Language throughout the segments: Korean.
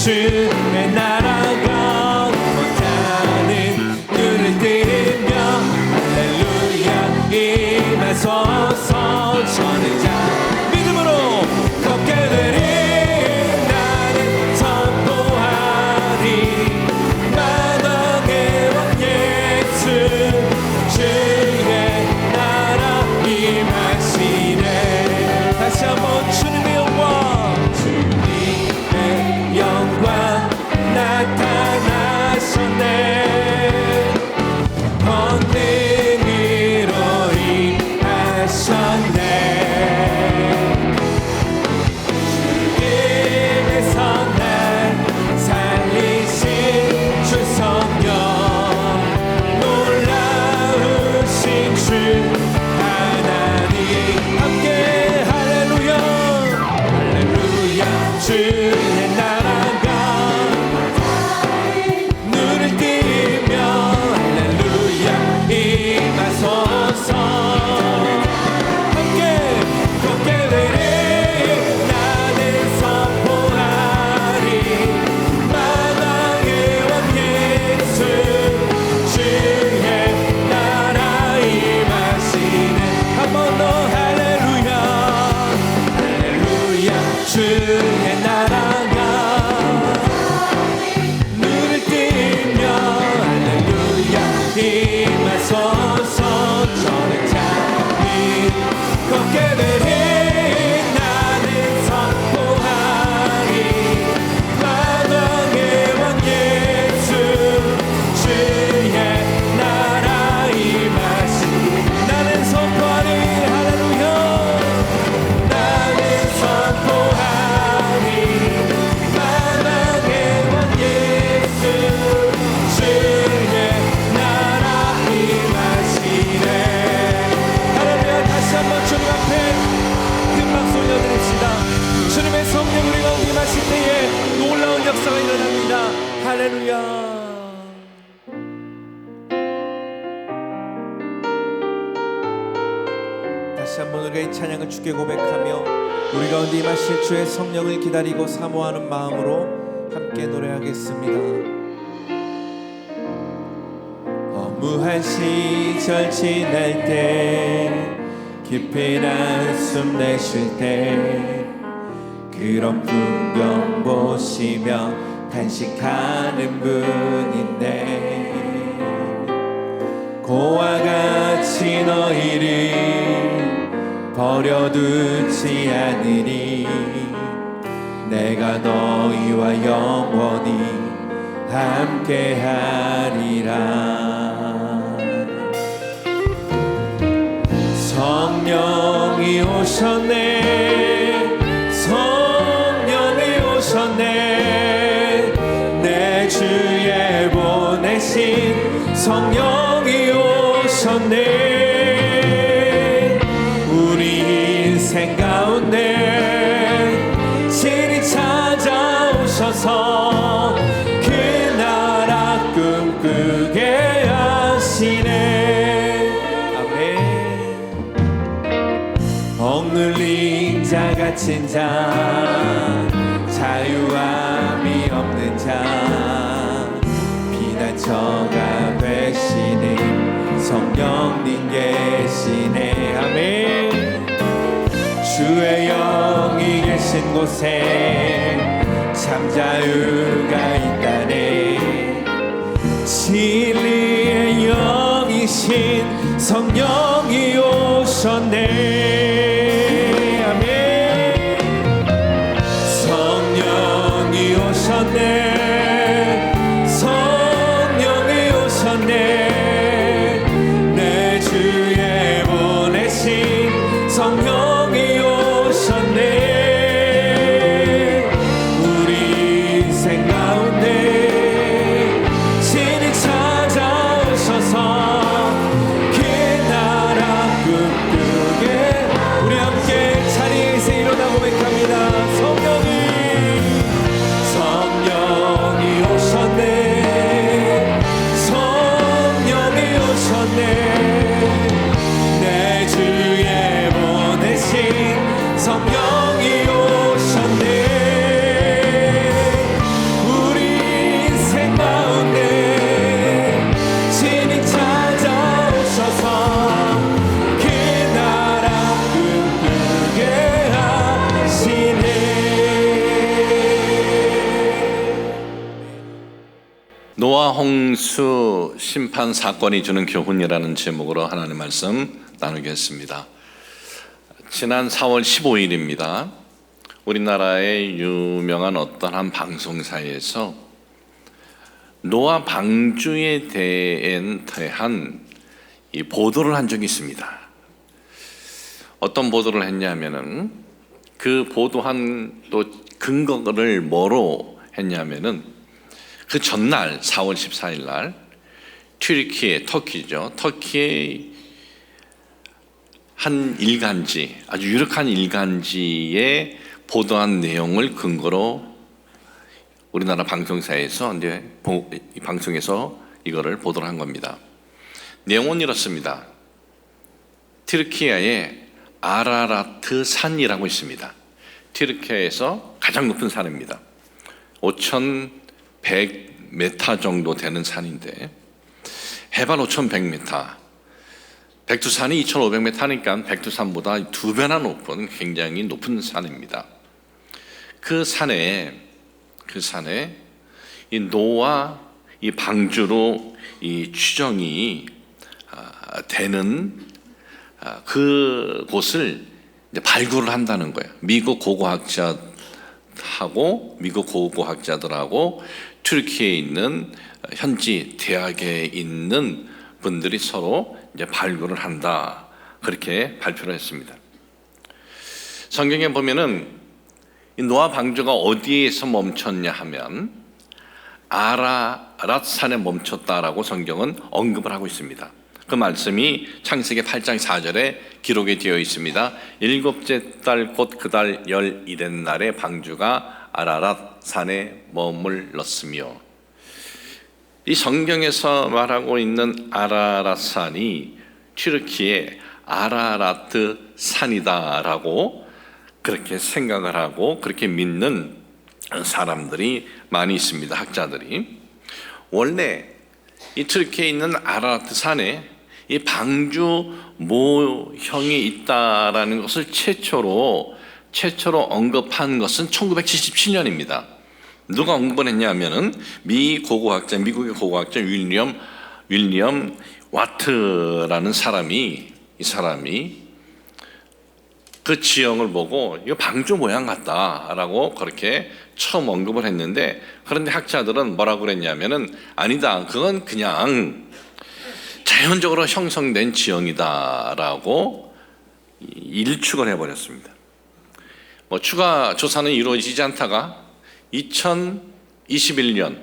주의 나라가 원하는 눈을 뜨며 할렐루야 임하소서. 저는 자 믿음으로 걷게 되리. 나는 선포하리 마당의 왕 예수 주의 나라 임하시네. 다시 한번 주님의 영광 나타나셨네. 권능으로 임하셨네. 주님께서 날 살리신 주 성령 놀라우신 주 하나님 함께 할렐루야 할렐루야. 주의 나라가 눈을 뜨며 할렐루야 임하소서. 함께 걷게 되리. 나는 선포하리 마당의 왕 예수 주의 나라 임하시네. 한 번 더 할렐루야 할렐루야. 주의 나라가 눈을 뜨며 할렐루야 임하소서. 저는 잠이 걷게 되리. 나는 선포하리 마당의 왕 예수 주의 나라 임하시네. 나는 선포하리 할렐루야. 나는 선포하리 마당의 왕 예수 주의 나라 임하시네. 할렐루야. 다시 한번 주님 앞에 큰 박수 올려드립시다. 주님의 성령 우리가 임하실 때에 놀라운 역사가 일어납니다. 할렐루야. 다시 한번 우리가 이 찬양을 주께 고백하며 우리 가운데 임하실 주의 성령을 기다리고 사모하는 마음으로 함께 노래하겠습니다. 허무한 시절 지날 때 깊은 한숨 내쉴 때 그런 풍경 보시며 탄식하는 분인데 고와 같이 너희를 버려두지 않으니 내가 너희와 영원히 함께하리라. 성령이 오셨네. 성령이 오셨네. 내 주에 보내신 성령이 오셨네. 우리 인생 가운데 친히 찾아오셔서 그 나라 꿈꾸게 하시네. 아멘. 억눌린 자 갇힌 자 자유함이 없는 자 피난처가 되시는 성령님 계시네. 아멘. 주의 영이 계신 곳에 참 자유가 있다네. 진리의 영이신 성령이 오셨네. 아멘. 성령이 오셨네. 성령이 오셨네. 내 주에 보내신 성령이 오셨네. 우리 인생 가운데 친히 찾아오셔서 그 나라 꿈꾸게. 우리 함께 자리에서 일어나 고백합니다. 성령이 성령 노아 홍수 심판 사건이 주는 교훈이라는 제목으로 하나님의 말씀 나누겠습니다. 지난 4월 15일입니다. 우리나라의 유명한 어떤 한 방송사에서 노아 방주에 대한 이 보도를 한 적이 있습니다. 어떤 보도를 했냐면은 그 보도한 또 근거를 뭐로 했냐면은 그 전날 4월 14일 날 터키의 한 일간지, 아주 유력한 일간지에 보도한 내용을 근거로 우리나라 방송사에서 방송에서 이거를 보도를 한 겁니다. 내용은 이렇습니다. 튀르키예의 아라라트 산이라고 있습니다. 튀르키예에서 가장 높은 산입니다. 5,100m 정도 되는 산인데 해발 5,100m, 백두산이 2,500m니까 백두산보다 2배나 높은 굉장히 높은 산입니다. 그 산에 이 노아 이 방주로 이 추정이 되는 그 곳을 이제 발굴을 한다는 거예요. 미국 고고학자들하고 튀르키예에 있는 현지 대학에 있는 분들이 서로 이제 발굴을 한다, 그렇게 발표를 했습니다. 성경에 보면은 이 노아 방주가 어디에서 멈췄냐 하면 아라랏 산에 멈췄다라고 성경은 언급을 하고 있습니다. 그 말씀이 창세기 8장 4절에 기록이 되어 있습니다. 일곱째 달 곧 그 달 11의 날에 방주가 아라랏 산에 머물렀으며, 이 성경에서 말하고 있는 아라랏 산이 튀르키예 아라라트 산이다라고 그렇게 생각을 하고 그렇게 믿는 사람들이 많이 있습니다. 학자들이. 원래 이 튀르키예에 있는 아라라트 산에 이 방주 모형이 있다라는 것을 최초로 언급한 것은 1977년입니다. 누가 언급을 했냐면은 미국의 고고학자 윌리엄 와트라는 사람이 그 지형을 보고 이거 방주 모양 같다라고 그렇게 처음 언급을 했는데, 그런데 학자들은 뭐라고 그랬냐면은 아니다, 그건 그냥 자연적으로 형성된 지형이다라고 일축을 해버렸습니다. 추가 조사는 이루어지지 않다가 2021년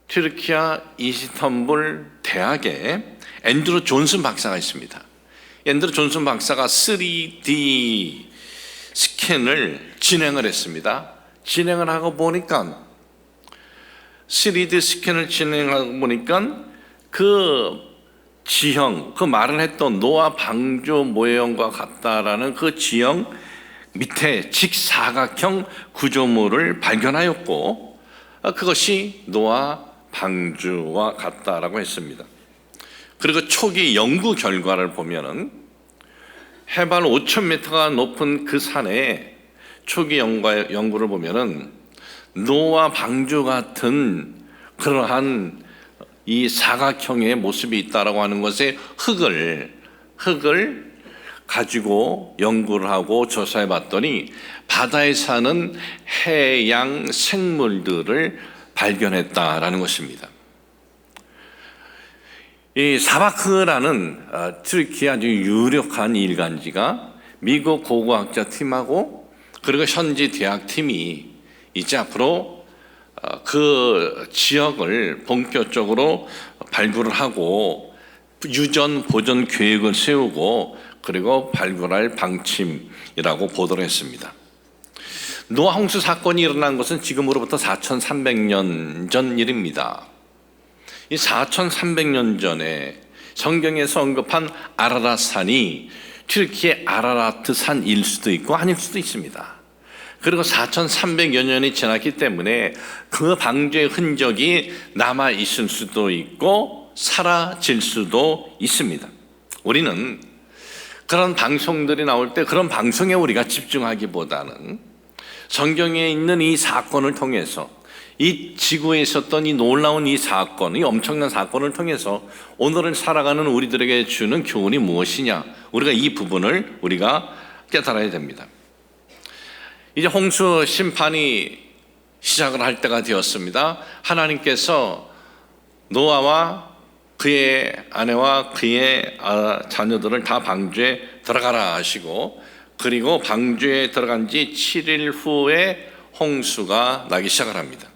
튀르키예 이스탄불 대학에 앤드루 존슨 박사가 있습니다. 앤드루 존슨 박사가 3D 스캔을 진행을 했습니다. 진행을 하고 보니까 그 지형, 그 말을 했던 노아 방주 모형과 같다라는 그 지형 밑에 직사각형 구조물을 발견하였고, 그것이 노아 방주와 같다라고 했습니다. 그리고 초기 연구 결과를 보면은 해발 5,000m가 높은 그 산에 초기 연구를 보면은 노아 방주 같은 그러한 이 사각형의 모습이 있다라고 하는 것에 흙을 가지고 연구를 하고 조사해 봤더니 바다에 사는 해양 생물들을 발견했다라는 것입니다. 이 사바크라는 튀르키예 아주 유력한 일간지가 미국 고고학자 팀하고 그리고 현지 대학 팀이 이제 앞으로 그 지역을 본격적으로 발굴을 하고 유전 보존 계획을 세우고 그리고 발굴할 방침이라고 보도를 했습니다. 노아 홍수 사건이 일어난 것은 지금으로부터 4,300년 전 일입니다. 이 4,300년 전에 성경에서 언급한 아라랏 산이 튀르키예 아라라트 산일 수도 있고 아닐 수도 있습니다. 그리고 4,300여 년이 지났기 때문에 그 방주의 흔적이 남아 있을 수도 있고 사라질 수도 있습니다. 우리는 그런 방송들이 나올 때 그런 방송에 우리가 집중하기보다는 성경에 있는 이 사건을 통해서 이 지구에 있었던 이 놀라운 이 사건, 이 엄청난 사건을 통해서 오늘을 살아가는 우리들에게 주는 교훈이 무엇이냐? 우리가 이 부분을 우리가 깨달아야 됩니다. 이제 홍수 심판이 시작을 할 때가 되었습니다. 하나님께서 노아와 그의 아내와 그의 자녀들을 다 방주에 들어가라 하시고, 그리고 방주에 들어간 지 7일 후에 홍수가 나기 시작을 합니다.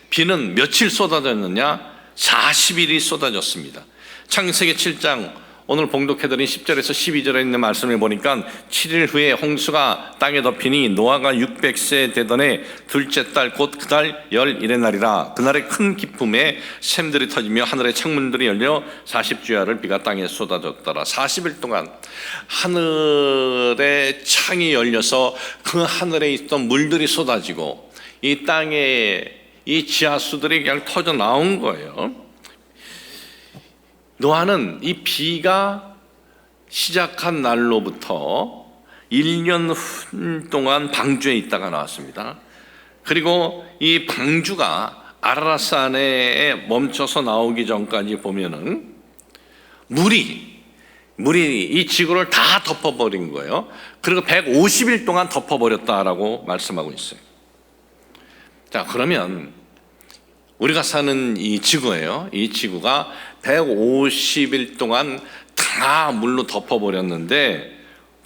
비는 며칠 쏟아졌느냐? 40일이 쏟아졌습니다. 창세기 7장 오늘 봉독해드린 10절에서 12절에 있는 말씀을 보니까 7일 후에 홍수가 땅에 덮이니 노아가 600세 되던 해 둘째 달 곧 그달 11의 날이라. 그날에 큰 기쁨에 샘들이 터지며 하늘의 창문들이 열려 40주야를 비가 땅에 쏟아졌더라. 40일 동안 하늘의 창이 열려서 그 하늘에 있던 물들이 쏟아지고 이 땅에 이 지하수들이 그냥 터져 나온 거예요. 노아는 이 비가 시작한 날로부터 1년 동안 방주에 있다가 나왔습니다. 그리고 이 방주가 아라라산에 멈춰서 나오기 전까지 보면은 물이 이 지구를 다 덮어버린 거예요. 그리고 150일 동안 덮어버렸다라고 말씀하고 있어요. 자, 그러면 우리가 사는 이 지구예요. 이 지구가 150일 동안 다 물로 덮어버렸는데,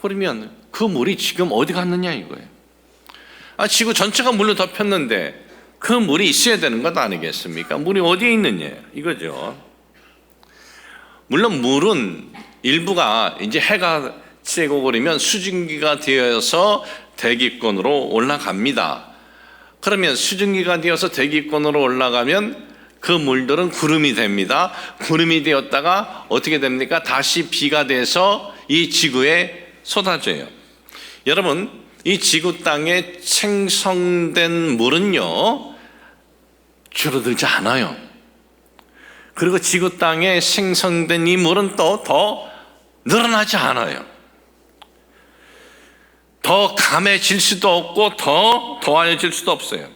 그러면 그 물이 지금 어디 갔느냐 이거예요. 지구 전체가 물로 덮였는데 그 물이 있어야 되는 것 아니겠습니까? 물이 어디에 있느냐 이거죠. 물론 물은 일부가 이제 해가 쬐고 그러면 수증기가 되어서 대기권으로 올라갑니다. 그러면 수증기가 되어서 대기권으로 올라가면 그 물들은 구름이 됩니다. 구름이 되었다가 어떻게 됩니까? 다시 비가 돼서 이 지구에 쏟아져요. 여러분, 이 지구 땅에 생성된 물은요 줄어들지 않아요. 그리고 지구 땅에 생성된 이 물은 또 더 늘어나지 않아요. 더 감해질 수도 없고 더 더해질 수도 없어요.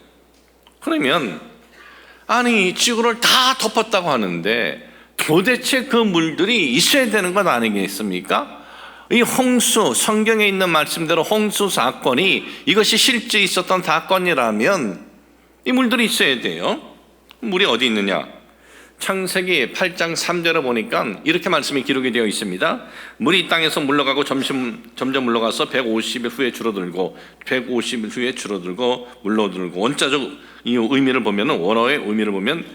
그러면 아니 지구를 다 덮었다고 하는데 도대체 그 물들이 있어야 되는 것 아니겠습니까? 이 홍수, 성경에 있는 말씀대로 홍수 사건이 이것이 실제 있었던 사건이라면 이 물들이 있어야 돼요. 물이 어디 있느냐? 창세기 8장 3절에 보니까 이렇게 말씀이 기록이 되어 있습니다. 물이 땅에서 물러가고 점점 물러가서 150일 후에 줄어들고 150일 후에 줄어들고 물러들고, 원자적 이 의미를 보면, 원어의 의미를 보면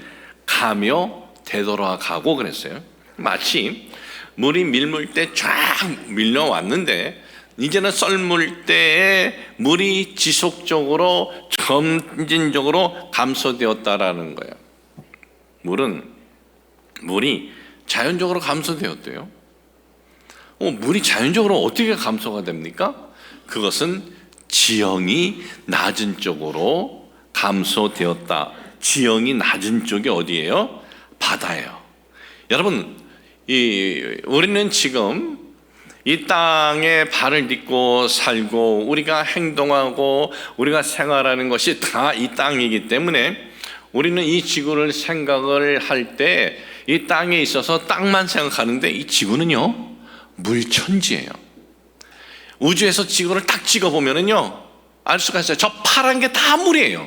가며 되돌아가고 그랬어요. 마치 물이 밀물 때 쫙 밀려왔는데 이제는 썰물 때에 물이 지속적으로 점진적으로 감소되었다라는 거예요. 물이 자연적으로 감소되었대요. 물이 자연적으로 어떻게 감소가 됩니까? 그것은 지형이 낮은 쪽으로 감소되었다. 지형이 낮은 쪽이 어디예요? 바다예요. 여러분, 우리는 지금 이 땅에 발을 딛고 살고 우리가 행동하고 우리가 생활하는 것이 다 이 땅이기 때문에 우리는 이 지구를 생각을 할 때 이 땅에 있어서 땅만 생각하는데 이 지구는요 물천지예요. 우주에서 지구를 딱 찍어보면은요 알 수가 있어요. 저 파란 게 다 물이에요.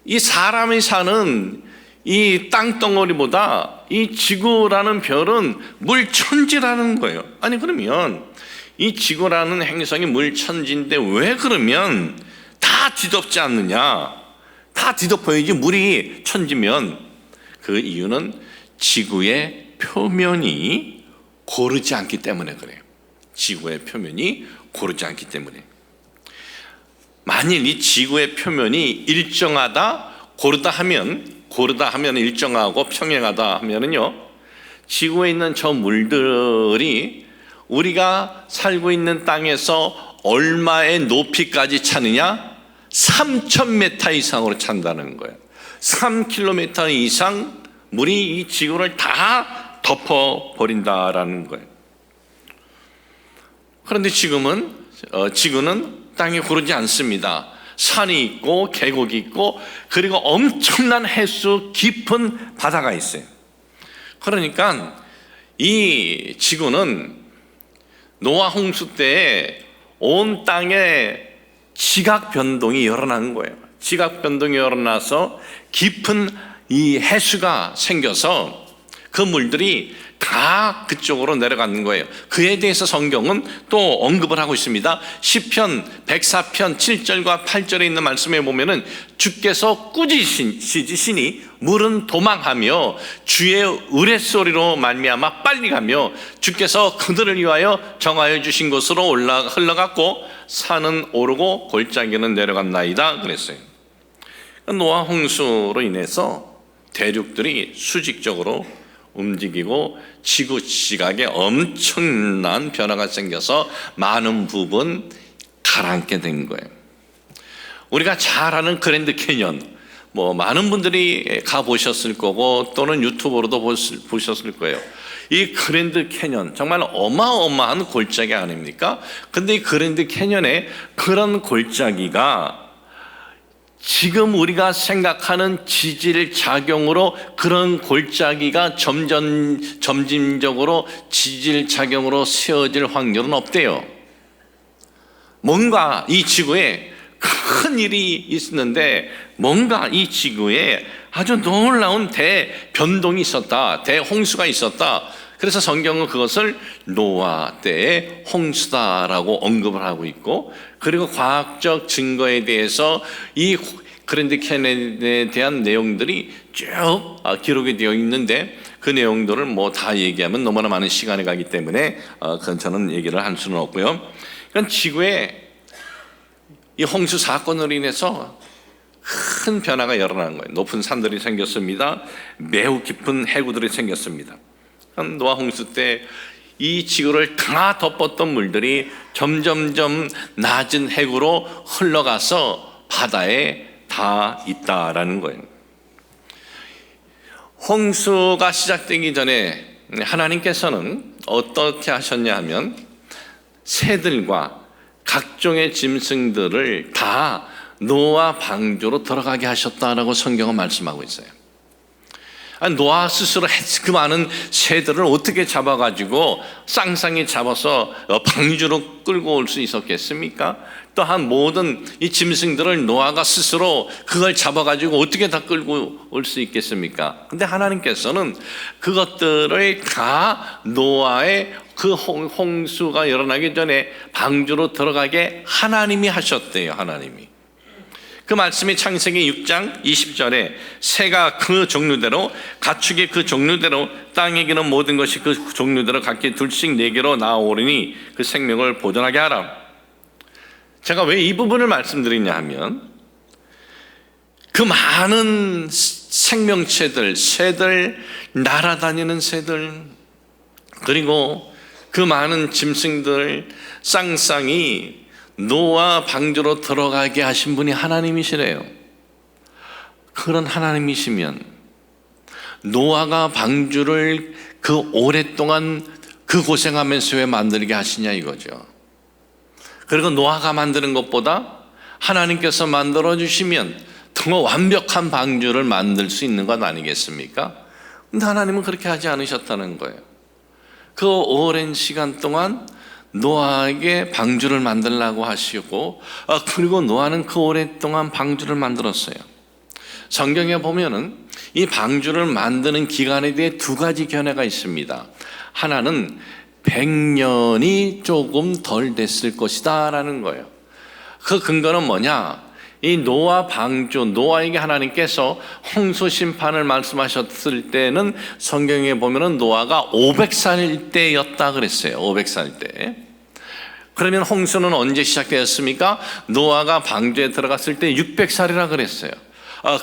이 사람이 사는 이 땅덩어리보다 이 지구라는 별은 물천지라는 거예요. 아니 그러면 이 지구라는 행성이 물천지인데 왜 그러면 다 뒤덮지 않느냐? 다 뒤덮어야지 물이 천지면. 그 이유는 지구의 표면이 고르지 않기 때문에 그래요. 지구의 표면이 고르지 않기 때문에. 만일 이 지구의 표면이 일정하다, 고르다 하면 일정하고 평행하다 하면은요, 지구에 있는 저 물들이 우리가 살고 있는 땅에서 얼마의 높이까지 차느냐? 3,000m 이상으로 찬다는 거예요. 3km 이상 물이 이 지구를 다 덮어버린다라는 거예요. 그런데 지금은 지구는 땅에 고르지 않습니다. 산이 있고 계곡이 있고 그리고 엄청난 해수 깊은 바다가 있어요. 그러니까 이 지구는 노아 홍수 때에 온 땅에 지각 변동이 일어난 거예요. 지각 변동이 일어나서 깊은 이 해수가 생겨서 그 물들이 다 그쪽으로 내려가는 거예요. 그에 대해서 성경은 또 언급을 하고 있습니다. 시편 104편 7절과 8절에 있는 말씀에 보면은 주께서 꾸짖으시니 물은 도망하며 주의 우레소리로 말미암아 빨리 가며 주께서 그들을 위하여 정하여 주신 곳으로 흘러갔고 산은 오르고 골짜기는 내려갔나이다 그랬어요. 노아 홍수로 인해서 대륙들이 수직적으로 움직이고 지구 지각에 엄청난 변화가 생겨서 많은 부분 가라앉게 된 거예요. 우리가 잘 아는 그랜드 캐년, 많은 분들이 가보셨을 거고 또는 유튜브로도 보셨을 거예요. 이 그랜드 캐년 정말 어마어마한 골짜기 아닙니까? 근데 이 그랜드 캐년에 그런 골짜기가 지금 우리가 생각하는 지질 작용으로 그런 골짜기가 점진적으로 지질 작용으로 세워질 확률은 없대요. 뭔가 이 지구에 큰 일이 있었는데 뭔가 이 지구에 아주 놀라운 대변동이 있었다. 대홍수가 있었다. 그래서 성경은 그것을 노아 때의 홍수다라고 언급을 하고 있고 그리고 과학적 증거에 대해서 이 그랜드 캐년에 대한 내용들이 쭉 기록이 되어 있는데 그 내용들을 다 얘기하면 너무나 많은 시간이 가기 때문에 그건 저는 얘기를 할 수는 없고요. 그러니까 지구에 이 홍수 사건으로 인해서 큰 변화가 일어나는 거예요. 높은 산들이 생겼습니다. 매우 깊은 해구들이 생겼습니다. 노아 홍수 때 이 지구를 다 덮었던 물들이 점점점 낮은 해구로 흘러가서 바다에 다 있다라는 거예요. 홍수가 시작되기 전에 하나님께서는 어떻게 하셨냐 하면 새들과 각종의 짐승들을 다 노아 방주로 들어가게 하셨다라고 성경은 말씀하고 있어요. 노아 스스로 그 많은 새들을 어떻게 잡아가지고 쌍쌍이 잡아서 방주로 끌고 올 수 있었겠습니까? 또한 모든 이 짐승들을 노아가 스스로 그걸 잡아가지고 어떻게 다 끌고 올 수 있겠습니까? 근데 하나님께서는 그것들을 다 노아의 그 홍수가 일어나기 전에 방주로 들어가게 하나님이 하셨대요. 하나님이. 그 말씀이 창세기 6장 20절에 새가 그 종류대로 가축이 그 종류대로 땅에 기는 모든 것이 그 종류대로 각기 둘씩 네 개로 나아오리니 그 생명을 보존하게 하라. 제가 왜 이 부분을 말씀드리냐 하면 그 많은 생명체들, 새들, 날아다니는 새들 그리고 그 많은 짐승들, 쌍쌍이 노아 방주로 들어가게 하신 분이 하나님이시래요. 그런 하나님이시면 노아가 방주를 그 오랫동안 그 고생하면서 왜 만들게 하시냐 이거죠. 그리고 노아가 만드는 것보다 하나님께서 만들어 주시면 더 완벽한 방주를 만들 수 있는 것 아니겠습니까? 근데 하나님은 그렇게 하지 않으셨다는 거예요. 그 오랜 시간 동안 노아에게 방주를 만들라고 하시고 그리고 노아는 그 오랫동안 방주를 만들었어요. 성경에 보면은 이 방주를 만드는 기간에 대해 두 가지 견해가 있습니다. 하나는 100년이 조금 덜 됐을 것이다 라는 거예요. 그 근거는 뭐냐? 이 노아 방주, 노아에게 하나님께서 홍수 심판을 말씀하셨을 때는 성경에 보면은 노아가 500살 때였다 그랬어요. 500살 때. 그러면 홍수는 언제 시작되었습니까? 노아가 방주에 들어갔을 때 600살이라 그랬어요.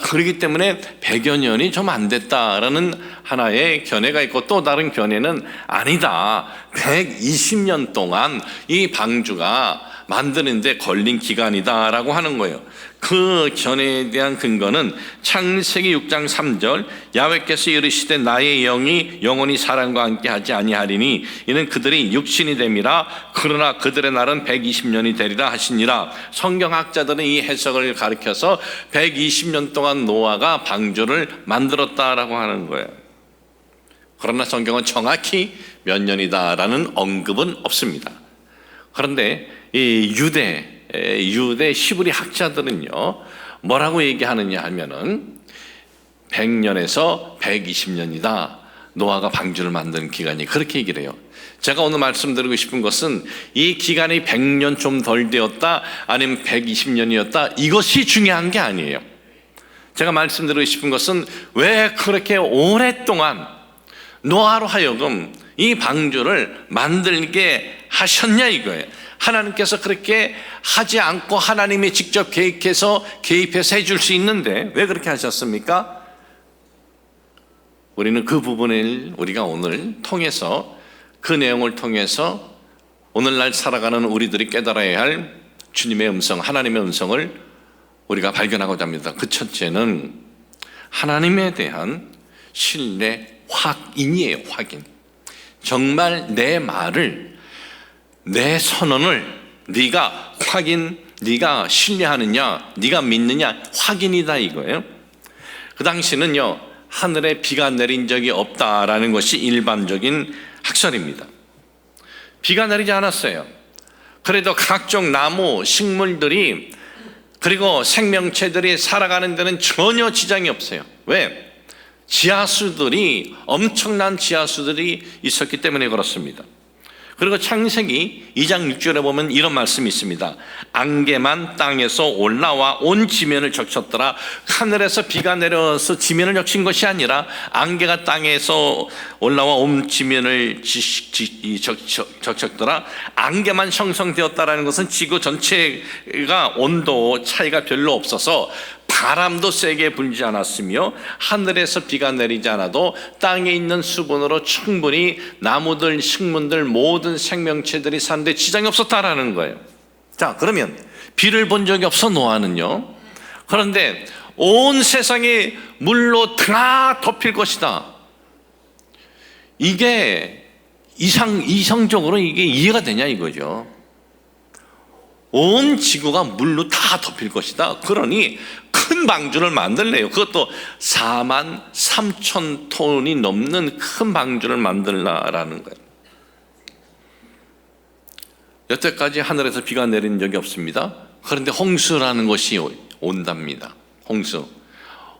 그렇기 때문에 100여 년이 좀 안 됐다라는 하나의 견해가 있고 또 다른 견해는 아니다. 120년 동안 이 방주가 만드는데 걸린 기간이다라고 하는 거예요. 그 견해에 대한 근거는 창세기 6장 3절 야훼께서 이르시되 나의 영이 영원히 사람과 함께 하지 아니하리니 이는 그들이 육신이 됨이라 그러나 그들의 날은 120년이 되리라 하시니라. 성경학자들은 이 해석을 가리켜서 120년 동안 노아가 방주를 만들었다라고 하는 거예요. 그러나 성경은 정확히 몇 년이다라는 언급은 없습니다. 그런데 이 유대 히브리 학자들은요 뭐라고 얘기하느냐 하면은 100년에서 120년이다. 노아가 방주를 만든 기간이 그렇게 얘기를 해요. 제가 오늘 말씀드리고 싶은 것은 이 기간이 100년 좀 덜 되었다 아니면 120년이었다 이것이 중요한 게 아니에요. 제가 말씀드리고 싶은 것은 왜 그렇게 오랫동안 노아로 하여금 이 방주를 만들게 하셨냐 이거예요. 하나님께서 그렇게 하지 않고 하나님이 직접 개입해서 해줄 수 있는데 왜 그렇게 하셨습니까? 우리는 그 부분을 우리가 오늘 통해서 그 내용을 통해서 오늘날 살아가는 우리들이 깨달아야 할 주님의 음성, 하나님의 음성을 우리가 발견하고자 합니다. 그 첫째는 하나님에 대한 신뢰 확인이에요. 확인. 정말 내 말을, 내 선언을 네가 네가 신뢰하느냐, 네가 믿느냐 확인이다 이거예요. 그 당시는요 하늘에 비가 내린 적이 없다라는 것이 일반적인 학설입니다. 비가 내리지 않았어요. 그래도 각종 나무, 식물들이 그리고 생명체들이 살아가는 데는 전혀 지장이 없어요. 왜? 엄청난 지하수들이 있었기 때문에 그렇습니다. 그리고 창세기 2장 6절에 보면 이런 말씀이 있습니다. 안개만 땅에서 올라와 온 지면을 적셨더라. 하늘에서 비가 내려서 지면을 적신 것이 아니라 안개가 땅에서 올라와 온 지면을 적셨더라. 안개만 형성되었다라는 것은 지구 전체가 온도 차이가 별로 없어서 바람도 세게 불지 않았으며 하늘에서 비가 내리지 않아도 땅에 있는 수분으로 충분히 나무들, 식물들, 모든 생명체들이 사는데 지장이 없었다라는 거예요. 자, 그러면 비를 본 적이 없어 노아는요. 그런데 온 세상이 물로 다 덮일 것이다. 이게 이성적으로 이게 이해가 되냐 이거죠. 온 지구가 물로 다 덮일 것이다. 그러니 큰 방주를 만들래요. 그것도 43,000톤이 넘는 큰 방주를 만들라라는 거예요. 여태까지 하늘에서 비가 내린 적이 없습니다. 그런데 홍수라는 것이 온답니다. 홍수.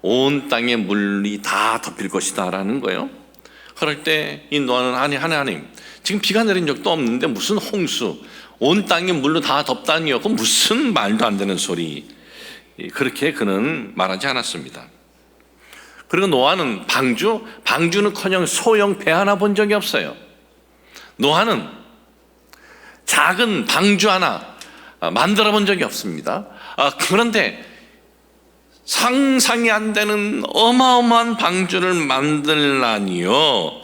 온 땅에 물이 다 덮일 것이다 라는 거예요. 그럴 때 이 노아는 아니 하나님 지금 비가 내린 적도 없는데 무슨 홍수, 온 땅이 물로 다 덮다니요. 그 무슨 말도 안 되는 소리. 그렇게 그는 말하지 않았습니다. 그리고 노아는 방주는커녕 소형 배 하나 본 적이 없어요. 노아는 작은 방주 하나 만들어 본 적이 없습니다. 그런데 상상이 안 되는 어마어마한 방주를 만들라니요.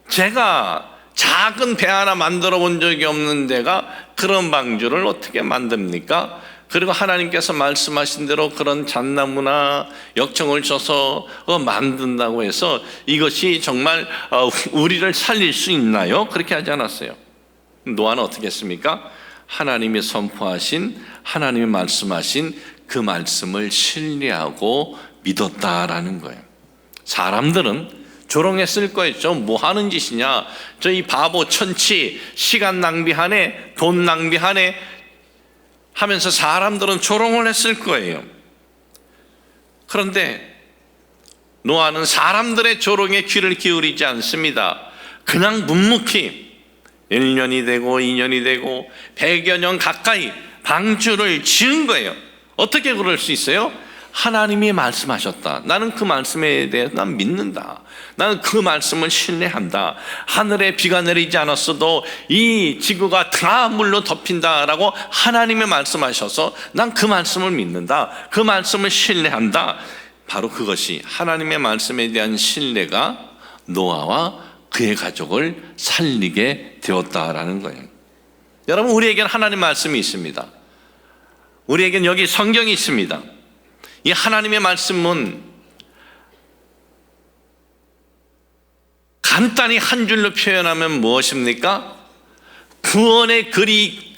제가 작은 배 하나 만들어 본 적이 없는 데가 그런 방주를 어떻게 만듭니까? 그리고 하나님께서 말씀하신 대로 그런 잣나무나 역청을 쳐서 만든다고 해서 이것이 정말 우리를 살릴 수 있나요? 그렇게 하지 않았어요. 노아는 어떻게 했습니까? 하나님이 선포하신, 하나님이 말씀하신 그 말씀을 신뢰하고 믿었다라는 거예요. 사람들은 조롱했을 거예요. 저 뭐 하는 짓이냐? 저 이 바보 천치, 시간 낭비하네, 돈 낭비하네 하면서 사람들은 조롱을 했을 거예요. 그런데 노아는 사람들의 조롱에 귀를 기울이지 않습니다. 그냥 묵묵히 1년이 되고 2년이 되고 100여 년 가까이 방주를 지은 거예요. 어떻게 그럴 수 있어요? 하나님이 말씀하셨다. 나는 그 말씀에 대해서 난 믿는다. 나는 그 말씀을 신뢰한다. 하늘에 비가 내리지 않았어도 이 지구가 다 물로 덮인다라고 하나님이 말씀하셔서 난 그 말씀을 믿는다. 그 말씀을 신뢰한다. 바로 그것이 하나님의 말씀에 대한 신뢰가 노아와 그의 가족을 살리게 되었다라는 거예요. 여러분, 우리에게는 하나님 말씀이 있습니다. 우리에겐 여기 성경이 있습니다. 이 하나님의 말씀은 간단히 한 줄로 표현하면 무엇입니까? 구원의 길이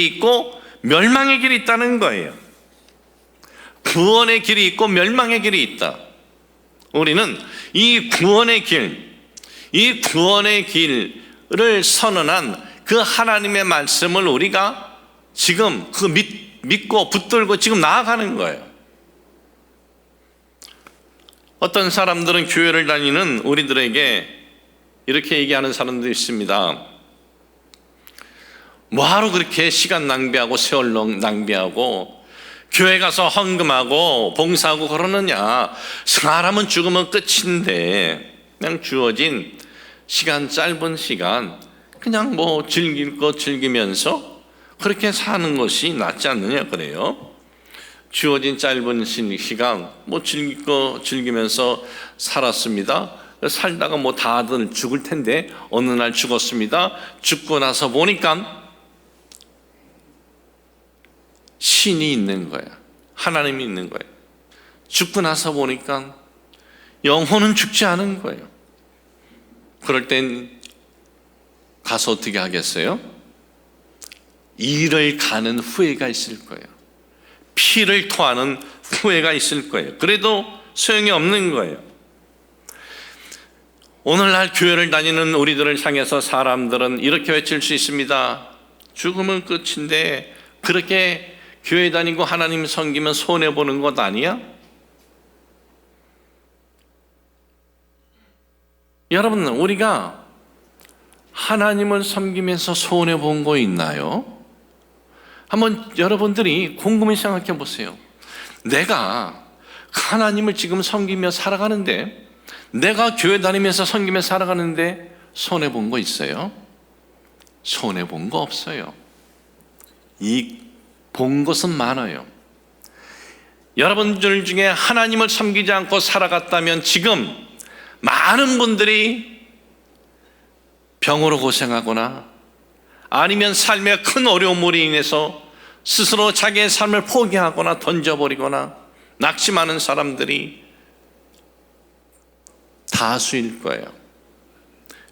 있고 멸망의 길이 있다는 거예요. 구원의 길이 있고 멸망의 길이 있다. 우리는 이 구원의 길을 선언한 그 하나님의 말씀을 우리가 지금 믿고 붙들고 지금 나아가는 거예요. 어떤 사람들은 교회를 다니는 우리들에게 이렇게 얘기하는 사람도 있습니다. 뭐하러 그렇게 시간 낭비하고 세월 낭비하고 교회 가서 헌금하고 봉사하고 그러느냐. 사람은 죽으면 끝인데 그냥 주어진 시간, 짧은 시간 그냥 뭐 즐길 거 즐기면서 그렇게 사는 것이 낫지 않느냐 그래요. 주어진 짧은 시간 뭐 즐길 거 즐기면서 살았습니다. 살다가 뭐 다들 죽을 텐데 어느 날 죽었습니다. 죽고 나서 보니까 신이 있는 거야. 하나님이 있는 거예요. 죽고 나서 보니까 영혼은 죽지 않은 거예요. 그럴 땐 가서 어떻게 하겠어요? 이를 가는 후회가 있을 거예요. 피를 토하는 후회가 있을 거예요. 그래도 소용이 없는 거예요. 오늘날 교회를 다니는 우리들을 향해서 사람들은 이렇게 외칠 수 있습니다. 죽으면 끝인데 그렇게 교회 다니고 하나님 섬기면 손해보는 것 아니야? 여러분, 우리가 하나님을 섬기면서 손해본 거 있나요? 한번 여러분들이 곰곰이 생각해 보세요. 내가 하나님을 지금 섬기며 살아가는데, 내가 교회 다니면서 섬기며 살아가는데 손해본 거 있어요? 손해본 거 없어요. 본 것은 많아요. 여러분들 중에 하나님을 섬기지 않고 살아갔다면 지금 많은 분들이 병으로 고생하거나 아니면 삶의 큰 어려움으로 인해서 스스로 자기의 삶을 포기하거나 던져버리거나 낙심하는 사람들이 다수일 거예요.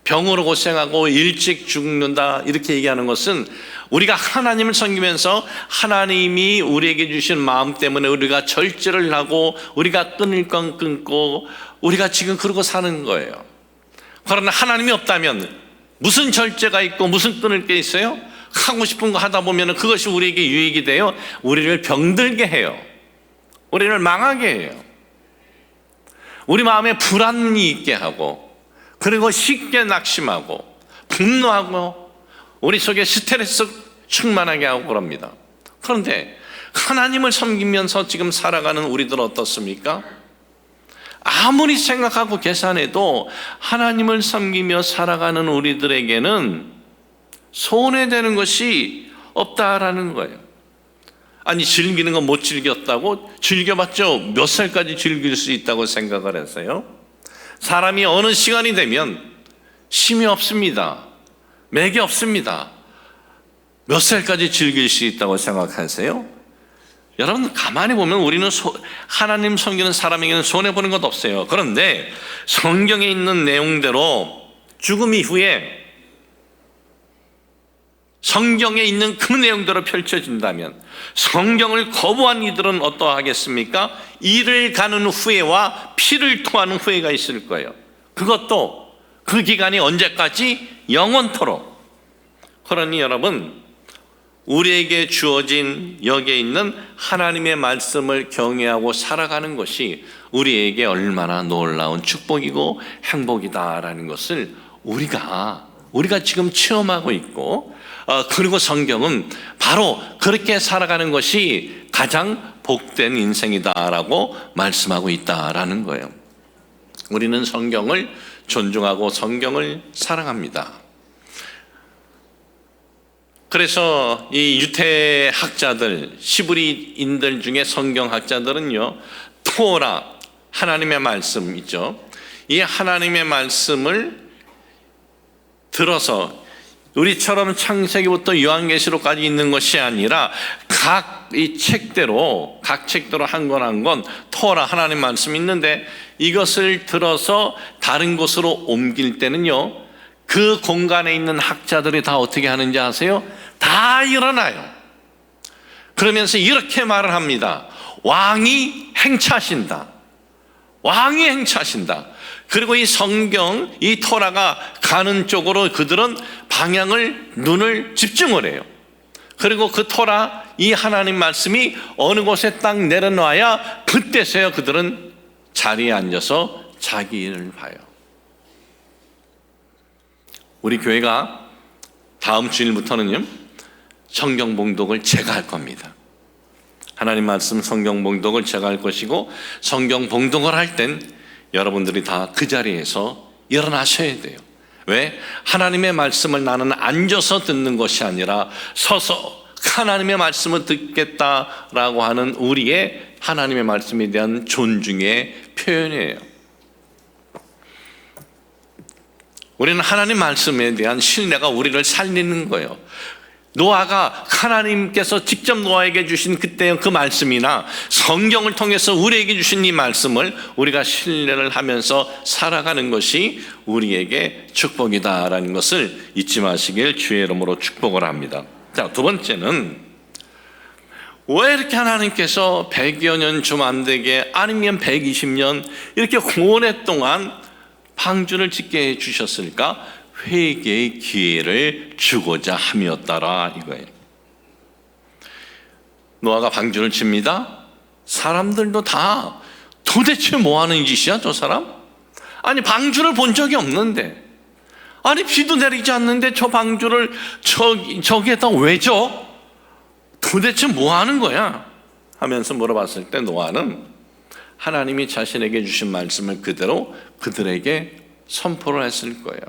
병으로 고생하고 일찍 죽는다 이렇게 얘기하는 것은 우리가 하나님을 섬기면서 하나님이 우리에게 주신 마음 때문에 우리가 절제를 하고 우리가 끊을 건 끊고 우리가 지금 그러고 사는 거예요. 그러나 하나님이 없다면 무슨 절제가 있고 무슨 끊을 게 있어요? 하고 싶은 거 하다 보면 그것이 우리에게 유익이 돼요. 우리를 병들게 해요. 우리를 망하게 해요. 우리 마음에 불안이 있게 하고 그리고 쉽게 낙심하고 분노하고 우리 속에 스트레스 충만하게 하고 그럽니다. 그런데 하나님을 섬기면서 지금 살아가는 우리들은 어떻습니까? 아무리 생각하고 계산해도 하나님을 섬기며 살아가는 우리들에게는 손해되는 것이 없다라는 거예요. 아니, 즐기는 건 못 즐겼다고? 즐겨봤죠? 몇 살까지 즐길 수 있다고 생각을 했어요? 사람이 어느 시간이 되면 힘이 없습니다. 맥이 없습니다. 몇 살까지 즐길 수 있다고 생각하세요? 여러분, 가만히 보면 우리는 하나님 섬기는 사람에게는 손해보는 것 없어요. 그런데 성경에 있는 내용대로 죽음 이후에 성경에 있는 그 내용대로 펼쳐진다면 성경을 거부한 이들은 어떠하겠습니까? 이를 가는 후회와 피를 토하는 후회가 있을 거예요. 그것도 그 기간이 언제까지? 영원토록. 그러니 여러분, 우리에게 주어진 여기에 있는 하나님의 말씀을 경외하고 살아가는 것이 우리에게 얼마나 놀라운 축복이고 행복이다라는 것을 우리가 지금 체험하고 있고, 그리고 성경은 바로 그렇게 살아가는 것이 가장 복된 인생이다라고 말씀하고 있다라는 거예요. 우리는 성경을 존중하고 성경을 사랑합니다. 그래서 이 유태학자들, 시브리인들 중에 성경학자들은요, 토라, 하나님의 말씀 있죠. 이 하나님의 말씀을 들어서 우리처럼 창세기부터 요한계시록까지 있는 것이 아니라 각 이 책대로 각 책대로 한 권 한 권 토라 하나님 말씀이 있는데 이것을 들어서 다른 곳으로 옮길 때는요, 그 공간에 있는 학자들이 다 어떻게 하는지 아세요? 다 일어나요. 그러면서 이렇게 말을 합니다. 왕이 행차하신다. 왕이 행차하신다. 그리고 이 성경, 이 토라가 가는 쪽으로 그들은 눈을 집중을 해요. 그리고 그 토라, 이 하나님 말씀이 어느 곳에 딱 내려놔야 그때서야 그들은 자리에 앉아서 자기 일을 봐요. 우리 교회가 다음 주일부터는요, 성경 봉독을 제가 할 겁니다. 하나님 말씀 성경 봉독을 제가 할 것이고, 성경 봉독을 할 땐 여러분들이 다 그 자리에서 일어나셔야 돼요. 왜? 하나님의 말씀을 나는 앉아서 듣는 것이 아니라 서서 하나님의 말씀을 듣겠다라고 하는 우리의 하나님의 말씀에 대한 존중의 표현이에요. 우리는 하나님 말씀에 대한 신뢰가 우리를 살리는 거예요. 노아가 하나님께서 직접 노아에게 주신 그때의 그 말씀이나 성경을 통해서 우리에게 주신 이 말씀을 우리가 신뢰를 하면서 살아가는 것이 우리에게 축복이다라는 것을 잊지 마시길 주의 이름으로 축복을 합니다. 자, 두 번째는 왜 이렇게 하나님께서 100여 년 좀 안 되게 아니면 120년 이렇게 오랫동안 방주를 짓게 해주셨을까? 회개의 기회를 주고자 함이었다라 이거예요. 노아가 방주를 칩니다. 사람들도 다 도대체 뭐 하는 짓이야 저 사람? 아니 방주를 본 적이 없는데, 아니 비도 내리지 않는데 저 방주를 저기에다 왜 줘? 도대체 뭐 하는 거야? 하면서 물어봤을 때 노아는 하나님이 자신에게 주신 말씀을 그대로 그들에게 선포를 했을 거예요.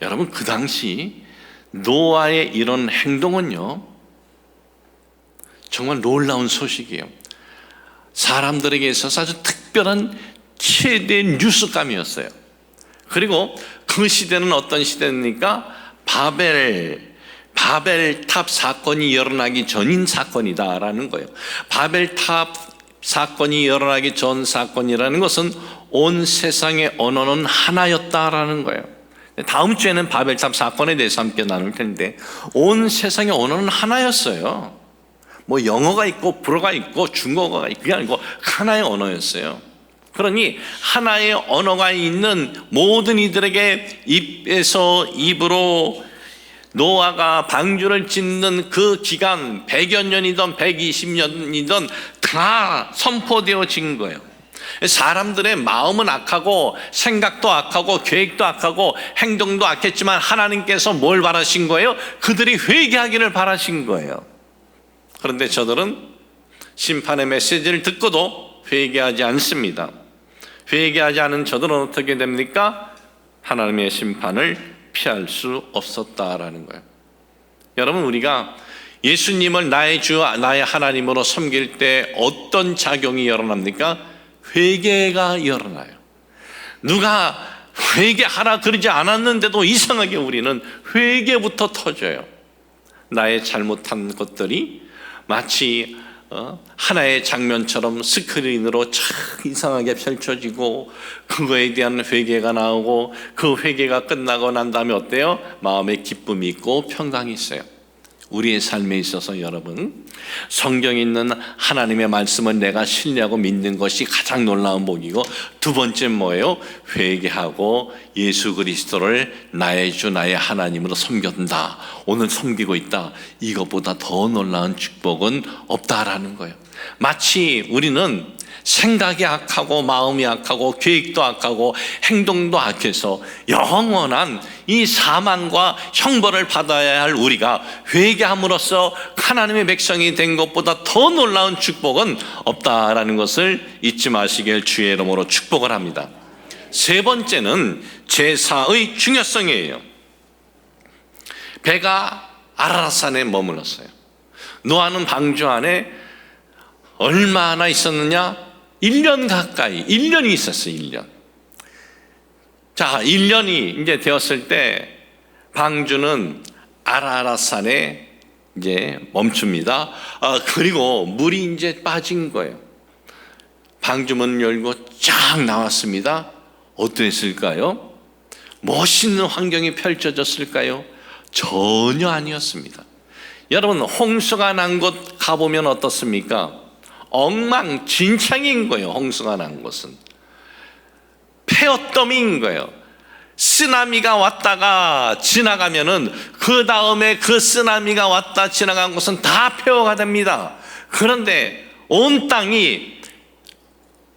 여러분, 그 당시 노아의 이런 행동은요, 정말 놀라운 소식이에요. 사람들에게 있어서 아주 특별한 최대의 뉴스감이었어요. 그리고 그 시대는 어떤 시대입니까? 바벨탑 사건이 일어나기 전인 사건이다라는 거예요. 바벨탑 사건이 일어나기 전 사건이라는 것은 온 세상의 언어는 하나였다라는 거예요. 다음 주에는 바벨탑 사건에 대해서 함께 나눌 텐데, 온 세상의 언어는 하나였어요. 뭐 영어가 있고 불어가 있고 중국어가 있고 그게 아니고 하나의 언어였어요. 그러니 하나의 언어가 있는 모든 이들에게 입에서 입으로 노아가 방주를 짓는 그 기간 100여 년이든 120년이든 다 선포되어진 거예요. 사람들의 마음은 악하고 생각도 악하고 계획도 악하고 행동도 악했지만 하나님께서 뭘 바라신 거예요? 그들이 회개하기를 바라신 거예요. 그런데 저들은 심판의 메시지를 듣고도 회개하지 않습니다. 회개하지 않은 저들은 어떻게 됩니까? 하나님의 심판을 피할 수 없었다라는 거예요. 여러분, 우리가 예수님을 나의 주 나의 하나님으로 섬길 때 어떤 작용이 일어납니까? 회개가 일어나요. 누가 회개하라 그러지 않았는데도 이상하게 우리는 회개부터 터져요. 나의 잘못한 것들이 마치 하나의 장면처럼 스크린으로 참 이상하게 펼쳐지고 그거에 대한 회개가 나오고 그 회개가 끝나고 난 다음에 어때요? 마음에 기쁨이 있고 평강이 있어요. 우리의 삶에 있어서 여러분, 성경에 있는 하나님의 말씀은 내가 신뢰하고 믿는 것이 가장 놀라운 복이고, 두 번째 뭐예요? 회개하고 예수 그리스도를 나의 주 나의 하나님으로 섬긴다, 오늘 섬기고 있다, 이것보다 더 놀라운 축복은 없다라는 거예요. 마치 우리는 생각이 악하고 마음이 악하고 계획도 악하고 행동도 악해서 영원한 이 사망과 형벌을 받아야 할 우리가 회개함으로써 하나님의 백성이 된 것보다 더 놀라운 축복은 없다라는 것을 잊지 마시길 주의 이름으로 축복을 합니다. 세 번째는 제사의 중요성이에요. 배가 아라랏산에 머물렀어요. 노아는 방주 안에 얼마나 있었느냐? 1년 가까이, 1년이 있었어요. 1년. 자, 1년이 이제 되었을 때 방주는 아라라산에 이제 멈춥니다. 그리고 물이 이제 빠진 거예요. 방주문 열고 쫙 나왔습니다. 어땠을까요? 멋있는 환경이 펼쳐졌을까요? 전혀 아니었습니다. 여러분, 홍수가 난 곳 가보면 어떻습니까? 엉망진창인 거예요. 홍수가 난 곳은 폐허더미인 거예요. 쓰나미가 왔다가 지나가면은 그 다음에 그 쓰나미가 왔다 지나간 곳은 다 폐허가 됩니다. 그런데 온 땅이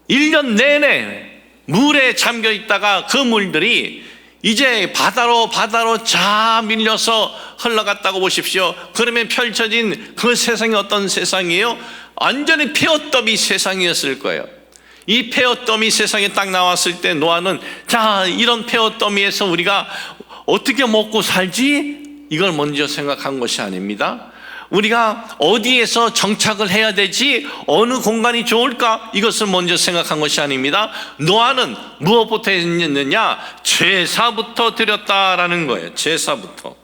1년 내내 물에 잠겨 있다가 그 물들이 이제 바다로 자 밀려서 흘러갔다고 보십시오. 그러면 펼쳐진 그 세상이 어떤 세상이에요? 완전히 폐허더미 세상이었을 거예요. 이 폐허더미 세상에 딱 나왔을 때 노아는 자, 이런 폐허더미에서 우리가 어떻게 먹고 살지? 이걸 먼저 생각한 것이 아닙니다. 우리가 어디에서 정착을 해야 되지? 어느 공간이 좋을까? 이것을 먼저 생각한 것이 아닙니다. 노아는 무엇부터 했느냐? 제사부터 드렸다라는 거예요. 제사부터.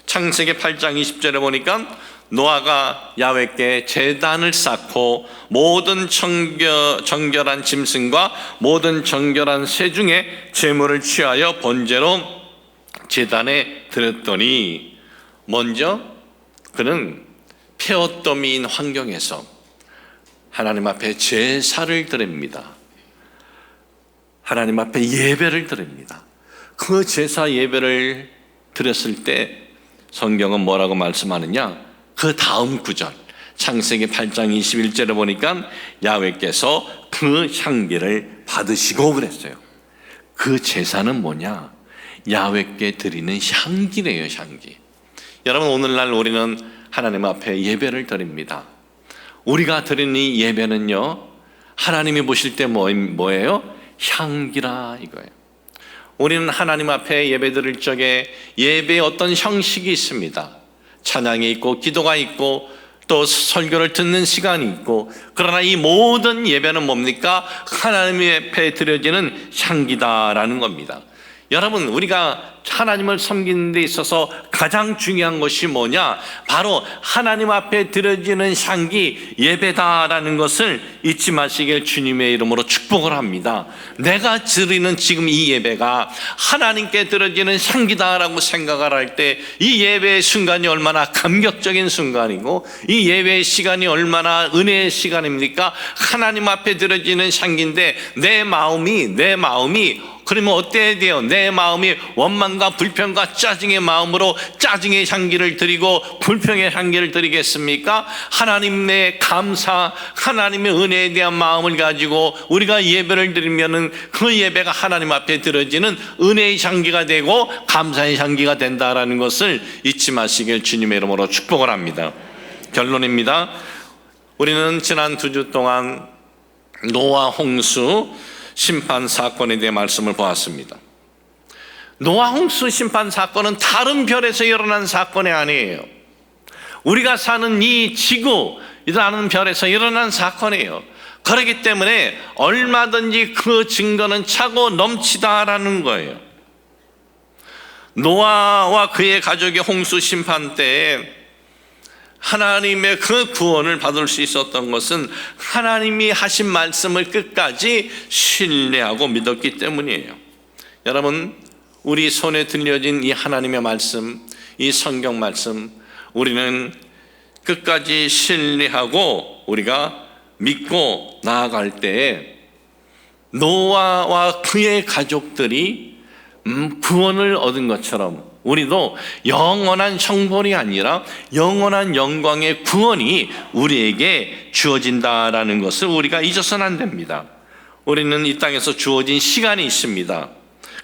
창세기 8장 20절에 보니까 노아가 야훼께 제단을 쌓고 모든 정결한 짐승과 모든 정결한 새 중에 제물을 취하여 번제로 제단에 드렸더니, 먼저 그는 폐허더미인 환경에서 하나님 앞에 제사를 드립니다. 하나님 앞에 예배를 드립니다. 그 제사 예배를 드렸을 때 성경은 뭐라고 말씀하느냐? 그 다음 구절 창세기 8장 21절에 보니까 야훼께서 그 향기를 받으시고 그랬어요. 그 제사는 뭐냐? 야훼께 드리는 향기래요. 향기. 여러분, 오늘날 우리는 하나님 앞에 예배를 드립니다. 우리가 드리는 이 예배는요, 하나님이 보실 때 뭐예요? 향기라 이거예요. 우리는 하나님 앞에 예배 드릴 적에 예배의 어떤 형식이 있습니다. 찬양이 있고 기도가 있고 또 설교를 듣는 시간이 있고, 그러나 이 모든 예배는 뭡니까? 하나님 앞에 드려지는 향기다라는 겁니다. 여러분, 우리가 하나님을 섬기는 데 있어서 가장 중요한 것이 뭐냐? 바로 하나님 앞에 드려지는 향기, 예배다라는 것을 잊지 마시길 주님의 이름으로 축복을 합니다. 내가 드리는 지금 이 예배가 하나님께 드려지는 향기다라고 생각을 할 때 이 예배의 순간이 얼마나 감격적인 순간이고 이 예배의 시간이 얼마나 은혜의 시간입니까? 하나님 앞에 드려지는 향기인데 내 마음이 그러면 어때야 돼요? 내 마음이 원망과 불평과 짜증의 마음으로 짜증의 향기를 드리고 불평의 향기를 드리겠습니까? 하나님의 감사, 하나님의 은혜에 대한 마음을 가지고 우리가 예배를 드리면은 그 예배가 하나님 앞에 드려지는 은혜의 향기가 되고 감사의 향기가 된다라는 것을 잊지 마시길 주님의 이름으로 축복을 합니다. 결론입니다. 우리는 지난 2주 동안 노아 홍수 심판 사건에 대해 말씀을 보았습니다. 노아 홍수 심판 사건은 다른 별에서 일어난 사건이 아니에요. 우리가 사는 이 지구라는 별에서 일어난 사건이에요. 그렇기 때문에 얼마든지 그 증거는 차고 넘치다라는 거예요. 노아와 그의 가족의 홍수 심판 때에 하나님의 그 구원을 받을 수 있었던 것은 하나님이 하신 말씀을 끝까지 신뢰하고 믿었기 때문이에요. 여러분, 우리 손에 들려진 이 하나님의 말씀, 이 성경 말씀, 우리는 끝까지 신뢰하고 우리가 믿고 나아갈 때에 노아와 그의 가족들이 구원을 얻은 것처럼 우리도 영원한 형벌이 아니라 영원한 영광의 구원이 우리에게 주어진다라는 것을 우리가 잊어서는 안 됩니다. 우리는 이 땅에서 주어진 시간이 있습니다.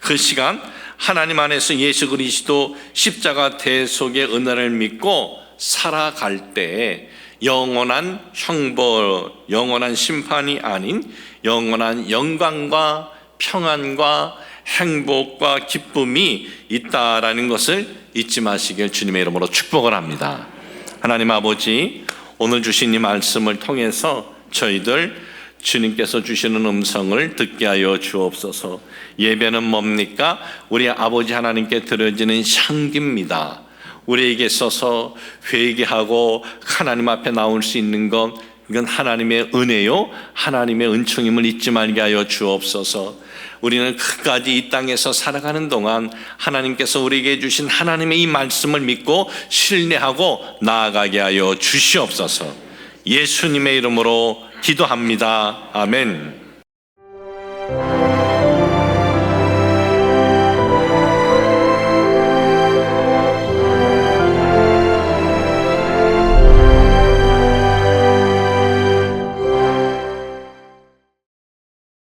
그 시간, 하나님 안에서 예수 그리스도 십자가 대속의 은혜를 믿고 살아갈 때에 영원한 형벌, 영원한 심판이 아닌 영원한 영광과 평안과 행복과 기쁨이 있다라는 것을 잊지 마시길 주님의 이름으로 축복을 합니다. 하나님 아버지, 오늘 주신 이 말씀을 통해서 저희들 주님께서 주시는 음성을 듣게 하여 주옵소서. 예배는 뭡니까? 우리 아버지 하나님께 드려지는 향기입니다. 우리에게 있어서 회개하고 하나님 앞에 나올 수 있는 것, 이건 하나님의 은혜요, 하나님의 은총임을 잊지 말게 하여 주옵소서. 우리는 끝까지 이 땅에서 살아가는 동안 하나님께서 우리에게 주신 하나님의 이 말씀을 믿고 신뢰하고 나아가게 하여 주시옵소서. 예수님의 이름으로 기도합니다. 아멘.